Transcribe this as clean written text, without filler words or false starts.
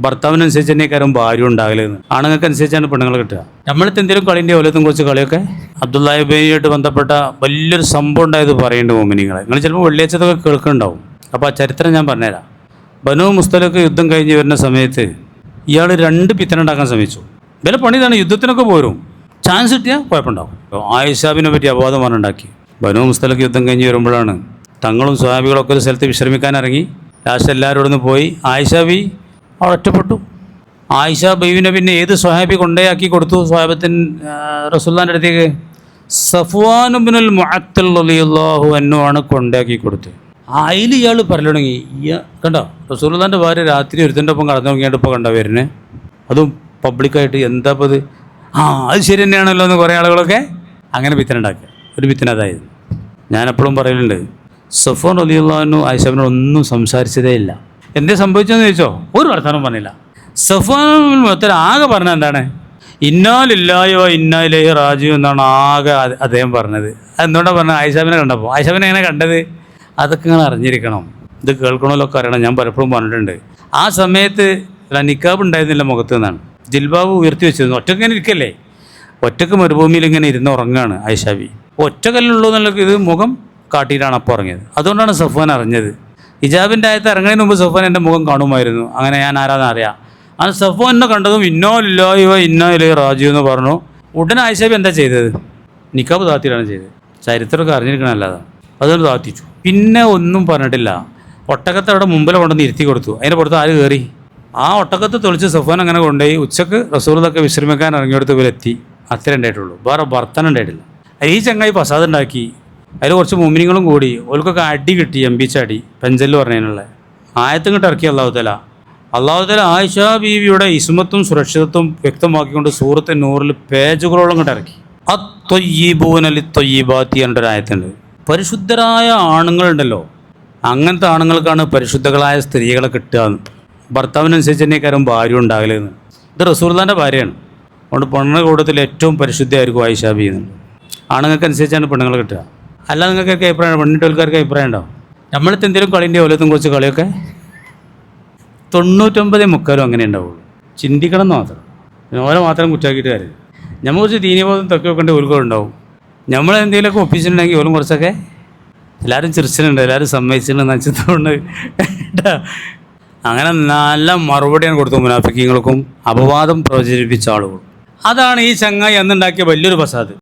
ഭർത്താവിനനുസരിച്ച് തന്നെ കാര്യം ഭാര്യ ഉണ്ടാകലെന്ന് ആണുങ്ങൾക്ക് അനുസരിച്ചാണ് പെണ്ണുങ്ങൾ കിട്ടുക. നമ്മളിത് എന്തെങ്കിലും കളിൻ്റെ ഓലത്തും കുറച്ച് കളിയൊക്കെ അബ്ദുല്ലാഹി ഇബ്നുമായിട്ട് ബന്ധപ്പെട്ട വലിയൊരു സംഭവം ഉണ്ടായത് പറയുന്നുണ്ട് മോമിനിങ്ങളെ. നിങ്ങൾ ചിലപ്പോൾ വെള്ളിയാഴ്ചതൊക്കെ കേൾക്കുന്നുണ്ടാവും. അപ്പോൾ ആ ചരിത്രം ഞാൻ പറഞ്ഞുതരാം. ബനൂ മുസ്തലക്ക് യുദ്ധം കഴിഞ്ഞ് വരുന്ന സമയത്ത് ഇയാൾ 2 പിത്തന ഉണ്ടാക്കാൻ ശ്രമിച്ചു. വില പണിതാണ്, യുദ്ധത്തിനൊക്കെ പോരും, ചാൻസ് കിട്ടിയാൽ കുഴപ്പമുണ്ടാവും. ആയിഷാബിനെ പറ്റി അപവാദം പറഞ്ഞുണ്ടാക്കി. ബനൂ മുസ്തലക്ക് യുദ്ധം കഴിഞ്ഞ് വരുമ്പോഴാണ് തങ്ങളും സ്വഹാബികളൊക്കെ ഒരു സ്ഥലത്ത് വിശ്രമിക്കാൻ ഇറങ്ങി. ലാസ്റ്റ് എല്ലാവരോടും പോയി ആയിഷാബി അവിടെ ഒറ്റപ്പെട്ടു. ആയിഷ ബീവിനെ പിന്നെ ഏത് സ്വഹാബി കൊണ്ടേയാക്കി കൊടുത്തു സ്വഹാബത്തിന് റസൂലുള്ളാഹിൻ്റെ അടുത്തേക്ക്? സഫ്വാൻ ഇബ്നുൽ മുഅത്തൽ റളിയല്ലാഹു അൻഹു ആണ് കൊണ്ടേയാക്കി കൊടുത്തത്. അതിൽ ഇയാൾ പറഞ്ഞു തുടങ്ങി, കണ്ടോ റസൂലുള്ളാഹിൻ്റെ ഭാര്യ രാത്രി ഒരുത്തൻ്റെ ഒപ്പം കടന്നു തുടങ്ങിയിട്ട് ഇപ്പോൾ കണ്ടോ വരുന്നത്, അതും പബ്ലിക്കായിട്ട്. എന്താ ഇപ്പോൾ അത്? അത് ശരി തന്നെയാണല്ലോ എന്ന് കുറേ ആളുകളൊക്കെ അങ്ങനെ പിത്തനുണ്ടാക്കുക. ഒരു പിത്തന അതായത് ഞാനെപ്പോഴും പറയലുണ്ട്, സഫ്വാൻ റളിയല്ലാഹു അൻഹു ആയിഷാബിനോട് ഒന്നും സംസാരിച്ചതേ ഇല്ല. എന്തേ സംഭവിച്ചതെന്ന് ചോദിച്ചോ? ഒരു വർത്തമാനം പറഞ്ഞില്ല. സഫ്വാൻ മുഅത്തൽ ആകെ പറഞ്ഞത് എന്താണ്? ഇന്നാ ലില്ലാഹി വ ഇന്നാ ഇലൈഹി റാജിഊൻ എന്നാണ് ആകെ അദ്ദേഹം പറഞ്ഞത്. അതെന്തുകൊണ്ടാണ് പറഞ്ഞത്? ആയിഷാബിനെ കണ്ടപ്പോൾ. ആയിഷാബിനെ എങ്ങനെ കണ്ടത്? അതൊക്കെ നിങ്ങൾ അറിഞ്ഞിരിക്കണം, ഇത് കേൾക്കണമല്ലൊക്കെ അറിയണം. ഞാൻ പലപ്പോഴും പറഞ്ഞിട്ടുണ്ട്. ആ സമയത്ത് നിക്കാബ് ഉണ്ടായിരുന്നില്ല മുഖത്ത് നിന്നാണ്, ജിൽബാബ് ഉയർത്തി വെച്ചിരുന്നു. ഒറ്റക്ക് ഇങ്ങനെ ഇരിക്കല്ലേ, ഒറ്റക്ക് മരുഭൂമിയിൽ ഇങ്ങനെ ഇരുന്ന് ഉറങ്ങുകയാണ് ആയിഷാബി. ഒറ്റക്കല്ലുള്ളൂ എന്നുള്ള ഇത് മുഖം കാട്ടിയിട്ടാണ് അപ്പോൾ ഉറങ്ങിയത്. അതുകൊണ്ടാണ് സഫ്വാൻ അറിഞ്ഞത്. ഹിജാബിൻ്റെ ആയത്ത് ഇറങ്ങുന്നതിന് മുമ്പ് സഫ്വാൻ എൻ്റെ മുഖം കാണുമായിരുന്നു. അങ്ങനെ ഞാൻ ആരാധന അറിയാം. ആ സഫ്വാൻ എന്നെ കണ്ടതും ഇന്നാ ലില്ലാഹി വ ഇന്നാ ഇലൈഹി റാജിഊൻ എന്ന് പറഞ്ഞു. ഉടനെ ആയിഷാബി എന്താ ചെയ്തത്? നിക്കാബ് താത്തിയിട്ടാണ് ചെയ്തത്. ചരിത്രമൊക്കെ അറിഞ്ഞിരിക്കണമല്ലാതെ അതൊന്ന് താത്തിച്ചു. പിന്നെ ഒന്നും പറഞ്ഞിട്ടില്ല. ഒട്ടകത്തെ അവിടെ മുമ്പിൽ കൊണ്ടുവന്ന് ഇരുത്തി കൊടുത്തു. അതിൻ്റെ പുറത്ത് ആര് കയറി? ആ ഒട്ടകത്ത് തെളിച്ച് സഫ്വാൻ അങ്ങനെ കൊണ്ടുപോയി. ഉച്ചക്ക് റസൂലുള്ളാഹിയൊക്കെ വിശ്രമിക്കാൻ ഇറങ്ങിയെടുത്ത് ഇവരെത്തി. അത്രേ ഉണ്ടായിട്ടുള്ളൂ, വേറെ വർത്തനം ഉണ്ടായിട്ടില്ല. ഈ ചങ്ങായി ഫസാദ് ഉണ്ടാക്കി. അതിൽ കുറച്ച് മുഅ്മിനീങ്ങളും കൂടി, ഓൽക്കൊക്കെ അടി കിട്ടി, എംബിച്ചടി പെഞ്ചല് പറഞ്ഞതിനുള്ള ആയത്തും കിട്ട് ഇറക്കി അള്ളാഹു തആല ആയിഷ ബീവിയുടെ ഇസ്മത്തും സുരക്ഷിതത്വം വ്യക്തമാക്കിക്കൊണ്ട് സൂറത്ത് നൂറിൽ പേജുകളോളം കിട്ട് ഇറക്കി. അത്തൊയ്യീബൂന ലിത്തൊയ്യിബാത്തി എന്നൊരു ആയത്തുണ്ട്. പരിശുദ്ധരായ ആണുങ്ങളുണ്ടല്ലോ, അങ്ങനത്തെ ആണുങ്ങൾക്കാണ് പരിശുദ്ധകളായ സ്ത്രീകളെ കിട്ടുക. ഭർത്താവിനനുസരിച്ച് തന്നെ കാര്യം ഭാര്യ ഉണ്ടാകലെന്ന്. ഇത് റസൂലുള്ളാഹിൻ്റെ ഭാര്യയാണ്. അതുകൊണ്ട് പെണ്ണുങ്ങളുടെ കൂട്ടത്തിൽ ഏറ്റവും പരിശുദ്ധമായിരിക്കും ആയിഷ ബീവി എന്നുള്ളത്. ആണുങ്ങൾക്ക് അനുസരിച്ചാണ് പെണ്ണുങ്ങൾ കിട്ടുക. അല്ല നിങ്ങൾക്കൊക്കെ അഭിപ്രായം, പെണ്ണിട്ടവർക്ക് അഭിപ്രായം ഉണ്ടാവും. നമ്മളിത് എന്തെങ്കിലും കളിൻ്റെ ഓലത്തും കുറച്ച് കളിയൊക്കെ 99% അങ്ങനെ ഉണ്ടാവുള്ളൂ. ചിന്തിക്കണം എന്ന് മാത്രം, ഓലെ മാത്രം കുറ്റാക്കിയിട്ട് കാര്യം. നമ്മൾ കുറച്ച് ദീനബോധം തൊക്കെ വെക്കേണ്ട ഓൽക്കുണ്ടാവും. നമ്മൾ എന്തെങ്കിലുമൊക്കെ ഒപ്പിച്ചിട്ടുണ്ടെങ്കിൽ ഓലും കുറച്ചൊക്കെ എല്ലാവരും ചിരിച്ചിട്ടുണ്ട്, എല്ലാവരും സമ്മതിച്ചിട്ടുണ്ട് നച്ചതുകൊണ്ട് അങ്ങനെ നല്ല മറുപടിയാണ് കൊടുത്തു മുനാഫിക്കീങ്ങൾക്കും അപവാദം പ്രചരിപ്പിച്ച ആളുകളും. അതാണ് ഈ ചങ്ങായി അന്നുണ്ടാക്കിയ വലിയൊരു ഫസാദ്.